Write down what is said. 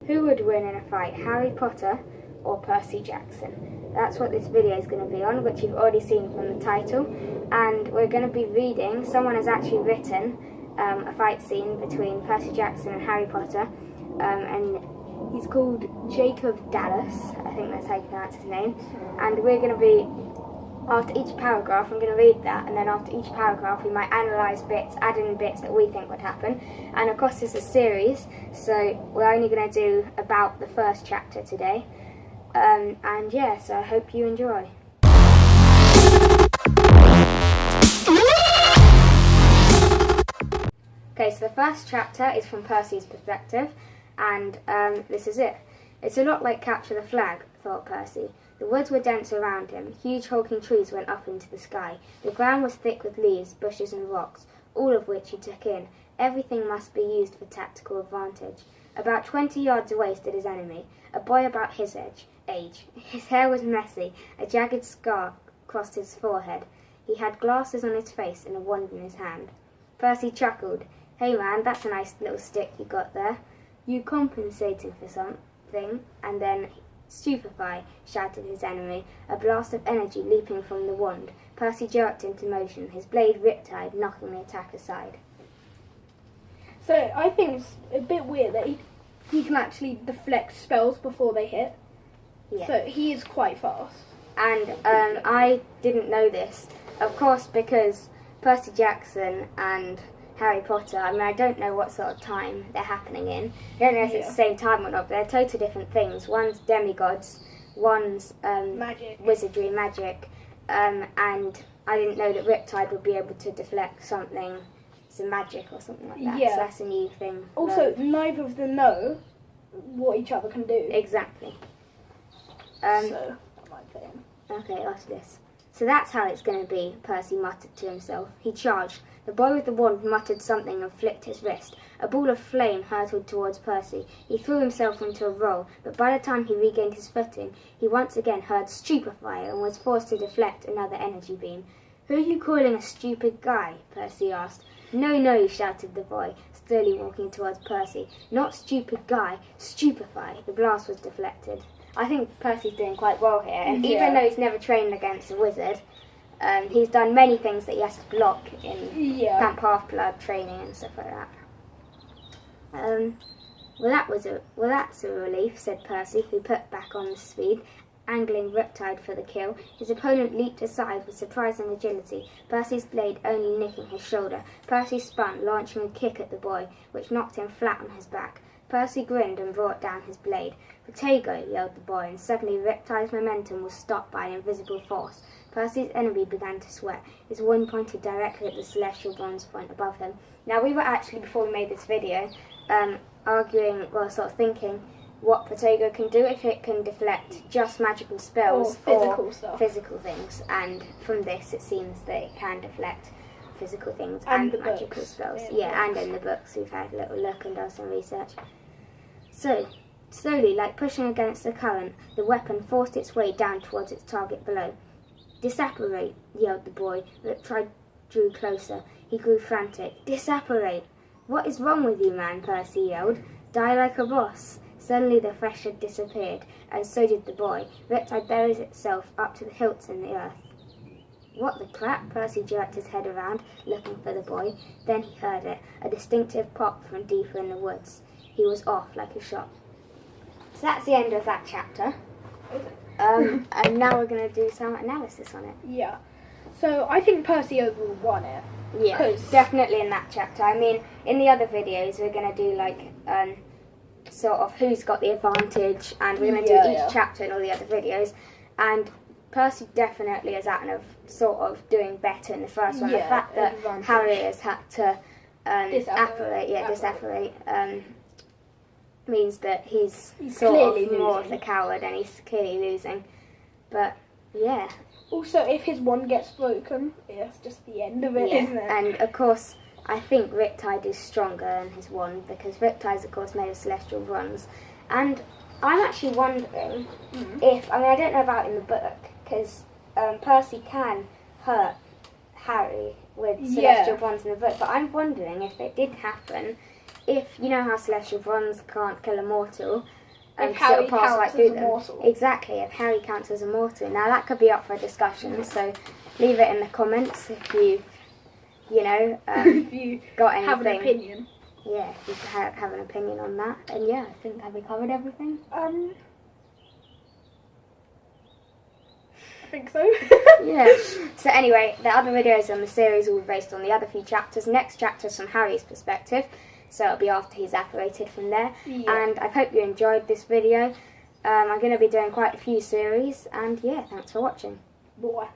Who would win in a fight, Harry Potter or Percy Jackson? That's what this video is going to be on, which you've already seen from the title. And we're going to be reading, someone has actually written a fight scene between Percy Jackson and Harry Potter. And he's called Jacob Dallas, I think that's how you pronounce his name. And we're going to be, after each paragraph, I'm going to read that, and then after each paragraph we might analyse bits, add in bits that we think would happen. And of course this is a series, so we're only going to do about the first chapter today. And yeah, so I hope you enjoy. Okay, so the first chapter is from Percy's perspective, and this is it. It's a lot like Capture the Flag, thought Percy. The woods were dense around him. Huge hulking trees went up into the sky. The ground was thick with leaves, bushes and rocks, all of which he took in. Everything must be used for tactical advantage. About 20 yards away stood his enemy, a boy about his age. His hair was messy. A jagged scar crossed his forehead. He had glasses on his face and a wand in his hand. Percy chuckled. "Hey man, that's a nice little stick you got there. You compensating for something?" And then, "Stupefy," shouted his enemy, a blast of energy leaping from the wand. Percy jerked into motion, his blade riptide, knocking the attack aside. So I think it's a bit weird that he can actually deflect spells before they hit. Yeah. So he is quite fast. And I didn't know this, of course, because Percy Jackson and Harry Potter, I mean, I don't know what sort of time they're happening in. I don't know if it's the same time or not, but they're totally different things. One's demigods, one's Magic. Wizardry, magic, and I didn't know that Riptide would be able to deflect something, some magic or something like that. Yeah. So that's a new thing. Also, neither of them know what each other can do. Exactly. So, I might put him. Okay, after this. "So that's how it's going to be," Percy muttered to himself. He charged. The boy with the wand muttered something and flicked his wrist. A ball of flame hurtled towards Percy. He threw himself into a roll, but by the time he regained his footing, he once again heard "Stupefy" and was forced to deflect another energy beam. "Who are you calling a stupid guy?" Percy asked. No, shouted the boy, slowly walking towards Percy. "Not stupid guy, stupefy." The blast was deflected. I think Percy's doing quite well here, and even though he's never trained against a wizard, he's done many things that he has to block in Camp Half-Blood training and stuff like that. Well, that's a relief," said Percy, who put back on the speed, angling Riptide for the kill. His opponent leaped aside with surprising agility, Percy's blade only nicking his shoulder. Percy spun, launching a kick at the boy, which knocked him flat on his back. Percy grinned and brought down his blade. "Protego!" yelled the boy, and suddenly Riptide's momentum was stopped by an invisible force. Percy's enemy began to sweat. His wand pointed directly at the celestial bronze point above him. Now, we were actually, before we made this video, arguing, well, sort of thinking what Protego can do, if it can deflect just magical spells or physical things. And from this, it seems that it can deflect physical things and magical spells. Yeah, and in the books, we've had a little look and done some research. So, slowly, like pushing against the current, the weapon forced its way down towards its target below. "Disapparate!" yelled the boy. Riptide drew closer. He grew frantic. "Disapparate! What is wrong with you, man?" Percy yelled. "Die like a boss." Suddenly the flesh had disappeared, and so did the boy. Riptide buried itself up to the hilts in the earth. "What the crap?" Percy jerked his head around, looking for the boy. Then he heard it, a distinctive pop from deeper in the woods. He was off like a shot. So that's the end of that chapter. And now we're going to do some analysis on it. Yeah. So I think Percy overall won it. Yeah, definitely in that chapter. I mean, in the other videos we're going to do like sort of who's got the advantage, and we're going to do each chapter in all the other videos. And Percy definitely is out of sort of doing better in the first one. The fact that Harry has had to disapparate, means that he's sort of more of the coward, and he's clearly losing. But yeah. Also, if his wand gets broken, that's just the end of it, isn't it? And of course, I think Riptide is stronger than his wand, because Riptide's of course made of celestial bronze. And I'm actually wondering if, I mean, I don't know about in the book, because Percy can hurt Harry with celestial bronze in the book, but I'm wondering if it did happen, if you know how celestial bronze can't kill a mortal, If 'cause it'll Harry pass counts right as through a them. mortal. Exactly, if Harry counts as a mortal. Now that could be up for discussion, so leave it in the comments if you know, If you got anything. have an opinion. Yeah, if you have an opinion on that. And yeah, I think, have we covered everything? I think so. Yeah. So anyway, the other videos on the series will be based on the other few chapters. Next chapter's from Harry's perspective, so it'll be after he's separated from there. Yeah. And I hope you enjoyed this video. I'm going to be doing quite a few series, and yeah, thanks for watching. Boy.